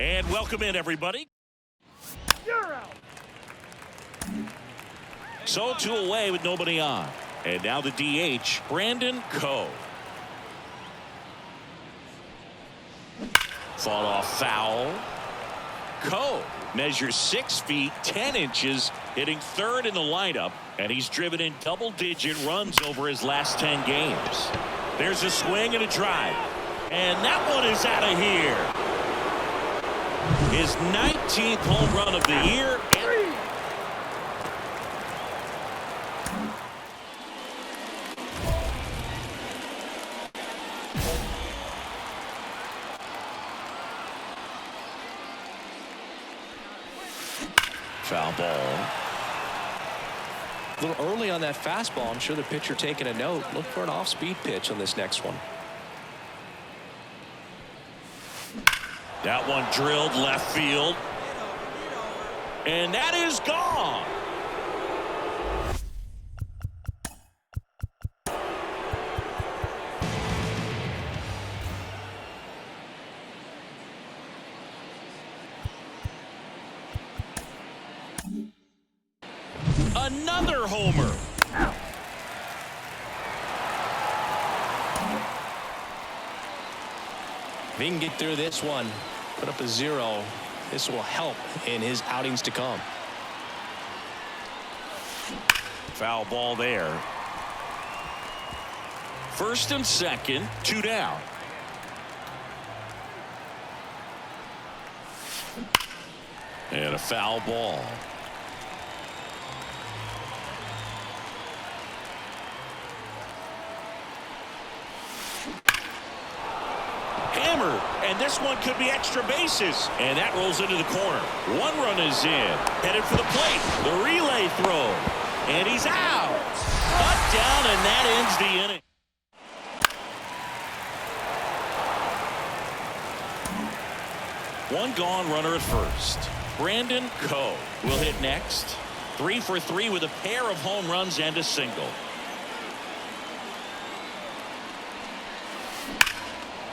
And welcome in, everybody. You're out. So 2 away with nobody on. And now the DH, Brandon Coe. Fought off foul. Coe measures 6 feet 10 inches, hitting third in the lineup, and he's driven in double-digit runs over his last 10 games. There's a swing and a drive, and that one is out of here. His 19th home run of the year. Foul ball. A little early on that fastball. I'm sure the pitcher taking a note. Look for an off-speed pitch on this next one. That one drilled left field. And that is gone. Another homer. If he can get through this one, put up a 0, this will help in his outings to come. Foul ball there. First and second, 2 down. And a foul ball. Hammered, and this one could be extra bases. And that rolls into the corner. 1 run is in. Headed for the plate. The relay throw. And he's out. Up, down, and that ends the inning. One gone runner at first. Brandon Coe will hit next. 3 for 3 with a pair of home runs and a single.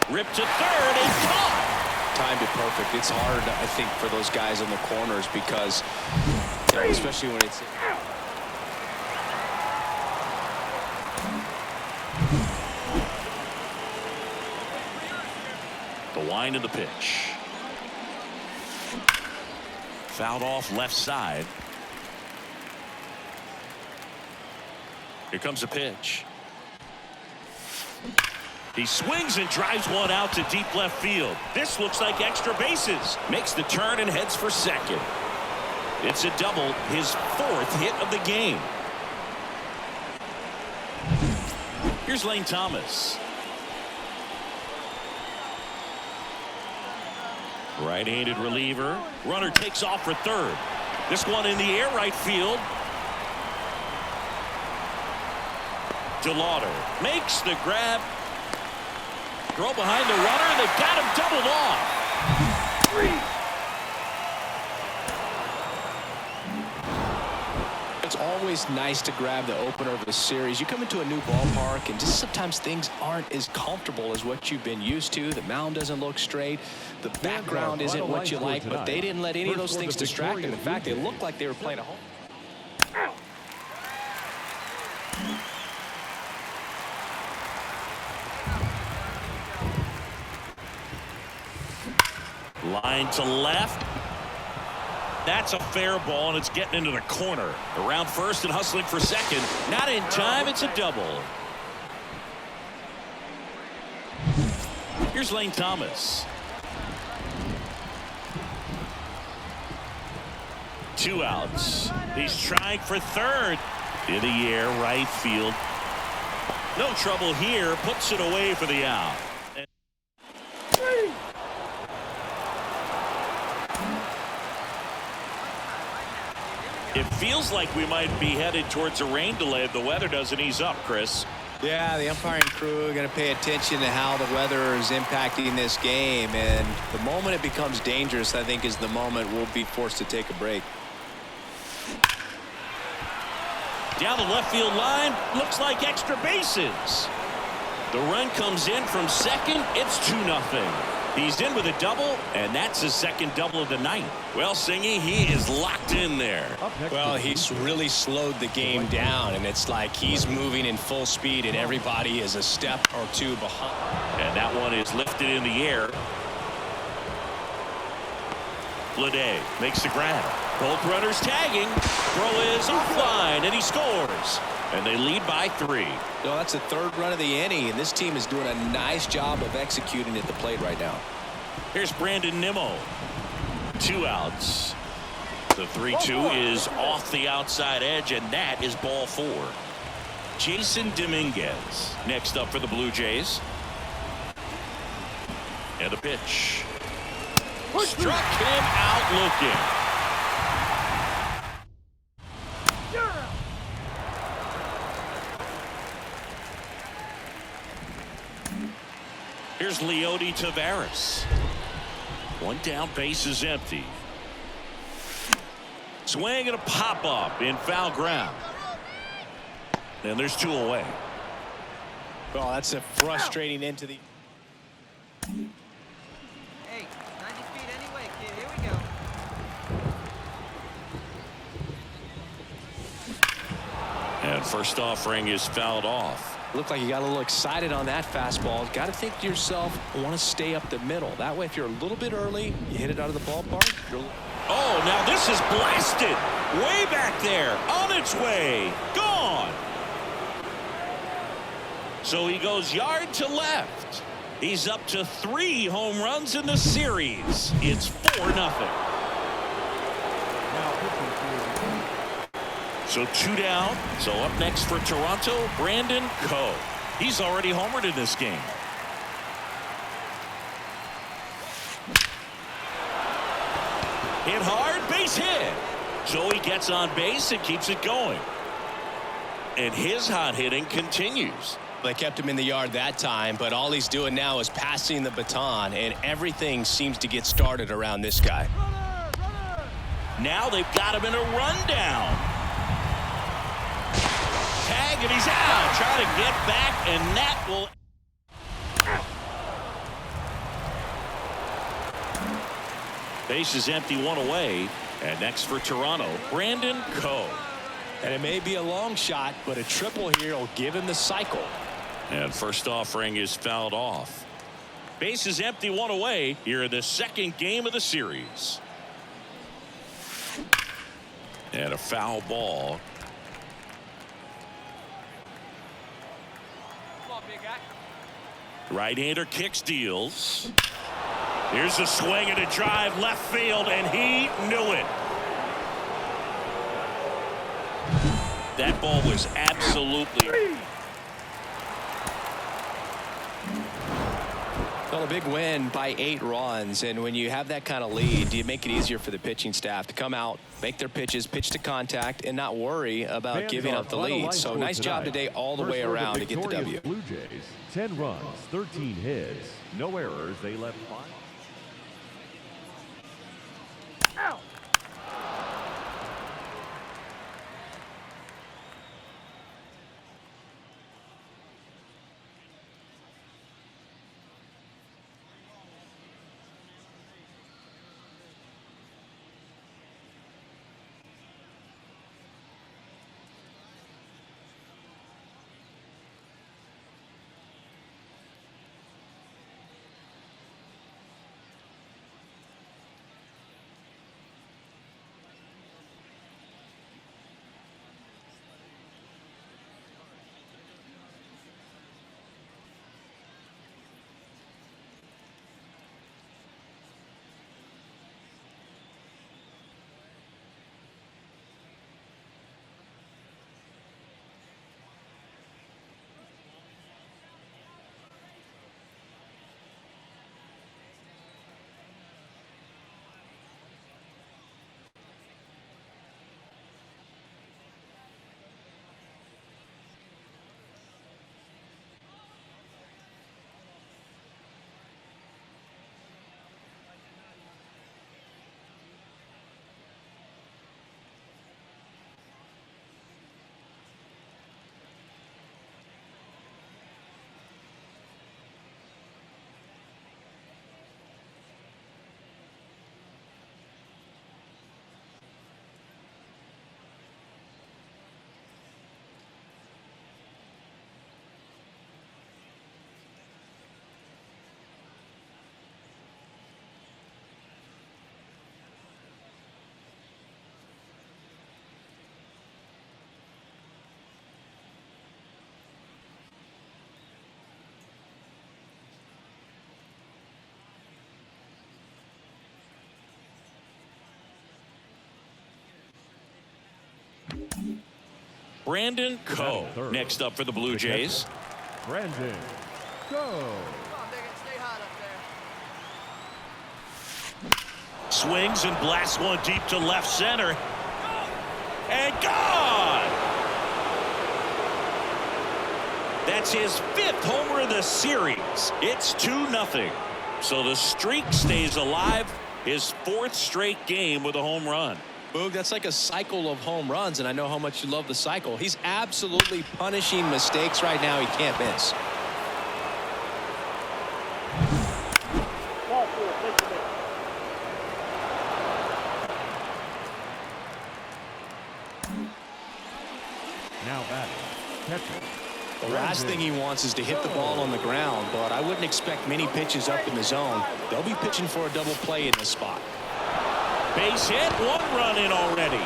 Ripped to third and caught. Timed it perfect. It's hard, I think, for those guys in the corners because, especially when it's... The wind of the pitch. Fouled off left side. Here comes a pitch. He swings and drives one out to deep left field. This looks like extra bases. Makes the turn and heads for second. It's a double, his 4th hit of the game. Here's Lane Thomas. Right-handed reliever. Runner takes off for third. This one in the air right field. DeLauder makes the grab. Throw behind the runner. They've got him doubled off. It's always nice to grab the opener of a series. You come into a new ballpark and just sometimes things aren't as comfortable as what you've been used to. The mound doesn't look straight. The background isn't what you like, but they didn't let any of those things distract them. In fact, they looked like they were playing a home. Line to left. That's a fair ball, and it's getting into the corner. Around first and hustling for second. Not in time. It's a double. Here's Lane Thomas. 2 outs. He's trying for third. In the air, right field. No trouble here. Puts it away for the out. It feels like we might be headed towards a rain delay if the weather doesn't ease up, Chris. Yeah, the umpiring crew are going to pay attention to how the weather is impacting this game. And the moment it becomes dangerous, I think, is the moment we'll be forced to take a break. Down the left field line. Looks like extra bases. The run comes in from second. It's 2-0. He's in with a double, and that's his second double of the night. Well, Singy, he is locked in there. Well, he's really slowed the game down, and it's like he's moving in full speed, and everybody is a step or two behind. And that one is lifted in the air. Blade makes the grab. Both runners tagging. Throw is offline, and he scores. And they lead by 3. No, that's the third run of the inning, and this team is doing a nice job of executing at the plate right now. Here's Brandon Nimmo. 2 outs. The 3-2 is off the outside edge, and that is ball 4. Jason Dominguez next up for the Blue Jays. And a pitch. Struck him out looking. You're out. Here's Leody Taveras. 1 down, base is empty. Swing and a pop up in foul ground. And there's 2 away. Well, that's a frustrating into the. Hey, 90 feet anyway, kid. Here we go. And first offering is fouled off. Looked like you got a little excited on that fastball. Got to think to yourself, I want to stay up the middle. That way, if you're a little bit early, you hit it out of the ballpark. Oh, now this is blasted. Way back there. On its way. Gone. So he goes yard to left. He's up to 3 home runs in the series. It's 4-0. So 2 down. So up next for Toronto, Brandon Coe. He's already homered in this game. Hit hard, base hit. So he gets on base and keeps it going. And his hot hitting continues. They kept him in the yard that time, but all he's doing now is passing the baton, and everything seems to get started around this guy. Now they've got him in a rundown. Tag, and he's out. Trying to get back, and that will. Base is empty, 1 away. And next for Toronto, Brandon Coe. And it may be a long shot, but a triple here will give him the cycle. And first offering is fouled off. Base is empty, 1 away here in the second game of the series. And a foul ball. Come on, big guy. Right-hander kicks, deals. Here's a swing and a drive left field, and he knew it. That ball was absolutely. Well, a big win by 8 runs, and when you have that kind of lead, you make it easier for the pitching staff to come out, make their pitches, pitch to contact, and not worry about giving up the lead. So nice job today all the way around to get the W. Blue Jays, 10 runs, 13 hits, no errors. They left 5. Out. Brandon Coe next up for the Blue Jays. Brandon Coe. Come on, Biggett, stay hot up there. Swings and blasts one deep to left center. And gone! That's his 5th homer of the series. It's 2-0. So the streak stays alive. His 4th straight game with a home run. Boog, that's like a cycle of home runs, and I know how much you love the cycle. He's absolutely punishing mistakes right now. He can't miss. Now batting, catcher. The last thing he wants is to hit the ball on the ground, but I wouldn't expect many pitches up in the zone. They'll be pitching for a double play in this spot. Base hit, 1 run in already.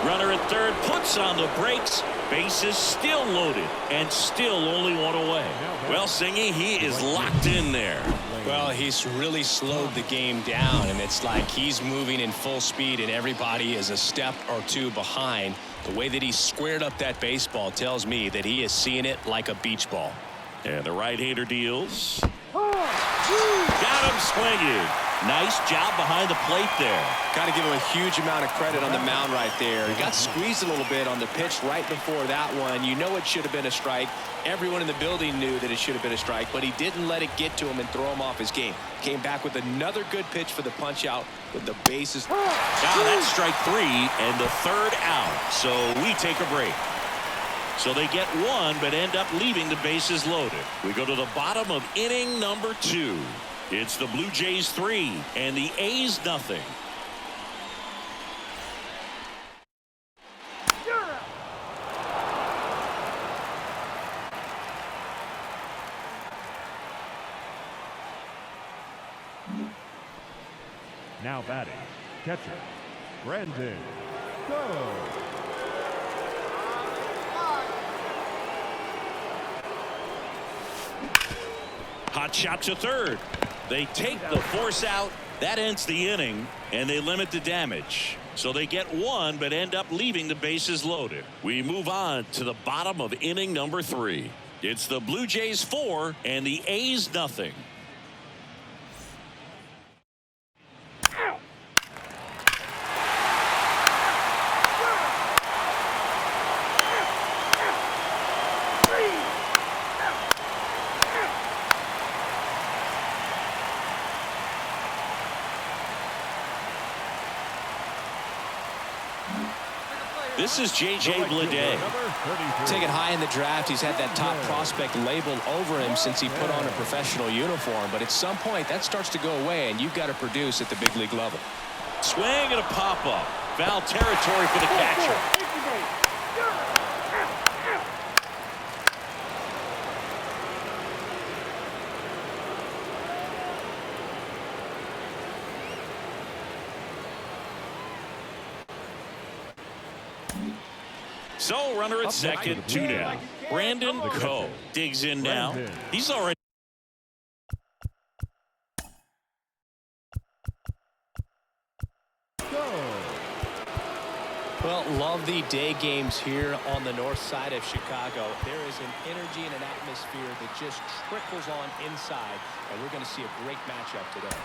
Runner at third puts on the brakes. Bases still loaded and still only 1 away. Well, Singy, he is locked in there. Well, he's really slowed the game down, and it's like he's moving in full speed and everybody is a step or 2 behind. The way that he squared up that baseball tells me that he is seeing it like a beach ball. And the right-hander deals. Got him swinging. Nice job behind the plate there. Got to give him a huge amount of credit on the mound right there. He got squeezed a little bit on the pitch right before that one. You know it should have been a strike. Everyone in the building knew that it should have been a strike, but he didn't let it get to him and throw him off his game. Came back with another good pitch for the punch out with the bases. Now that's strike 3 and the 3rd out. So we take a break. So they get 1 but end up leaving the bases loaded. We go to the bottom of inning number 2. It's the Blue Jays 3 and the A's 0. Now batting, catcher. Brandon Coe. Hot shot to third. They take the force out. That ends the inning, and they limit the damage. So they get 1 but end up leaving the bases loaded. We move on to the bottom of inning number 3. It's the Blue Jays 4 and the A's 0. This is J.J. Bleday. Taken high in the draft, he's had that top prospect labeled over him since he put on a professional uniform. But at some point, that starts to go away, and you've got to produce at the big league level. Swing and a pop-up. Foul territory for the catcher. So runner at second, 2 down. Brandon Coe digs in now. He's already. Well, love the day games here on the north side of Chicago. There is an energy and an atmosphere that just trickles on inside, and we're going to see a great matchup today.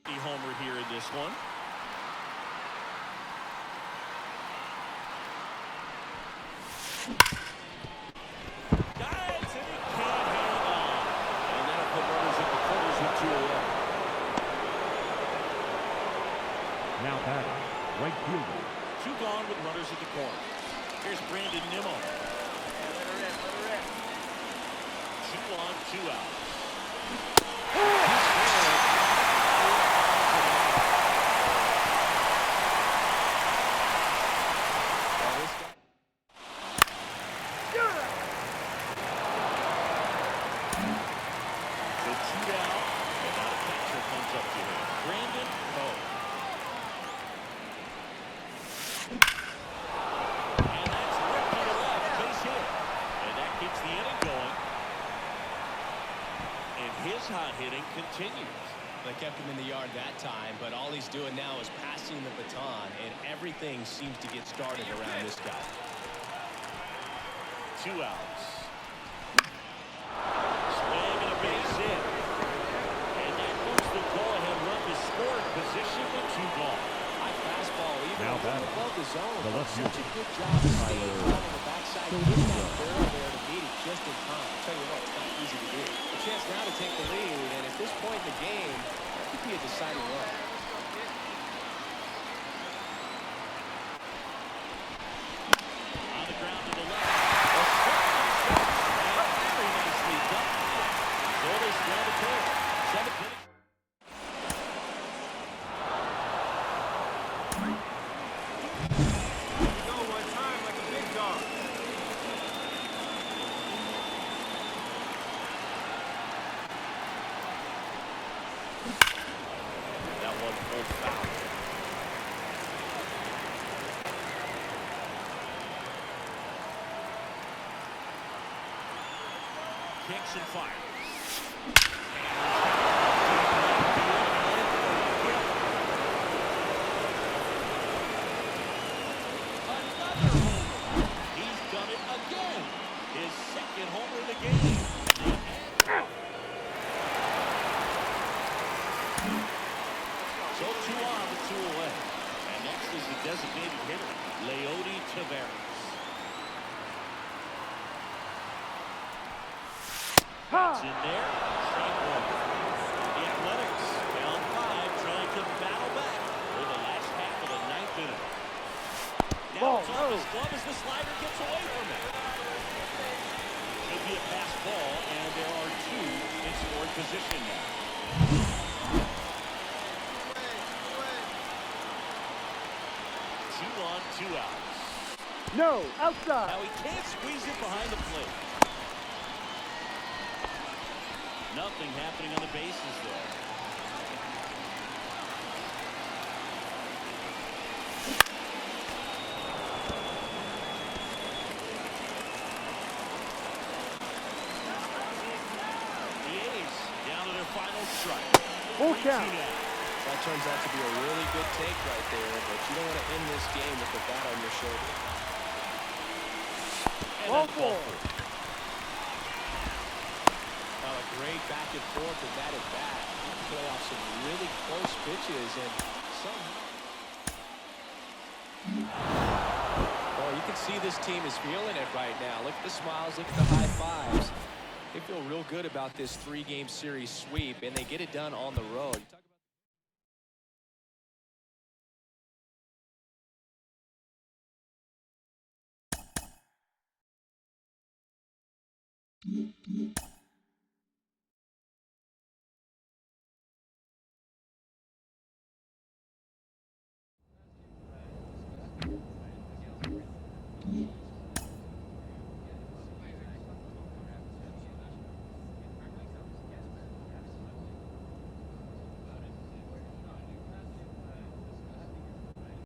The homer here in this one. Guys, and he can't hang on. And that'll put runners at the corners with 2 away. Now batting, right fielder. 2 gone with runners at the corner. Here's Brandon Nimmo. 2 on, 2 out. His hot hitting continues. They kept him in the yard that time, but all he's doing now is passing the baton, and everything seems to get started around this guy. 2 outs. Swing and a base hit. And that moves the go-ahead run to scoring position with 2 gone. High fastball, even Now batting, above the zone. the left Such a fielder, good job of staying Tyler flat on the backside. Getting that barrel there to meet it just in time. I'll tell you what, it's not easy to do. A chance now to take the lead, and at this point in the game, that could be a deciding run. On the ground to the left. A swing and very nicely done. Solis down the third. 7th inning. Go one time like a big dog. That one pulled foul. Kicks and fires. Another homer. He's done it again. His 2nd homer of the game. So 2 on, 2 away. And next is the designated hitter, Leody Taveras. It's in there. Strike 1. The Athletics down 5, trying to battle back for the last half of the 9th inning. Now it's off his glove as the slider gets away from it. Should be a pass ball, and there are 2 in scoring position now. Two on, 2 outs. No, outside. Now he can't squeeze it behind the plate. Nothing happening on the bases there. The A's down to their final strike. Full 3-2 count. now. That turns out to be a really good take right there, but you don't want to end this game with the bat on your shoulder. And Ball that's ball 4. 4. Well, a great back and forth with that at bat. You can play off some really close pitches, and somehow. Well, you can see this team is feeling it right now. Look at the smiles, look at the high fives. They feel real good about this 3-game series sweep, and they get it done on the road. You talk about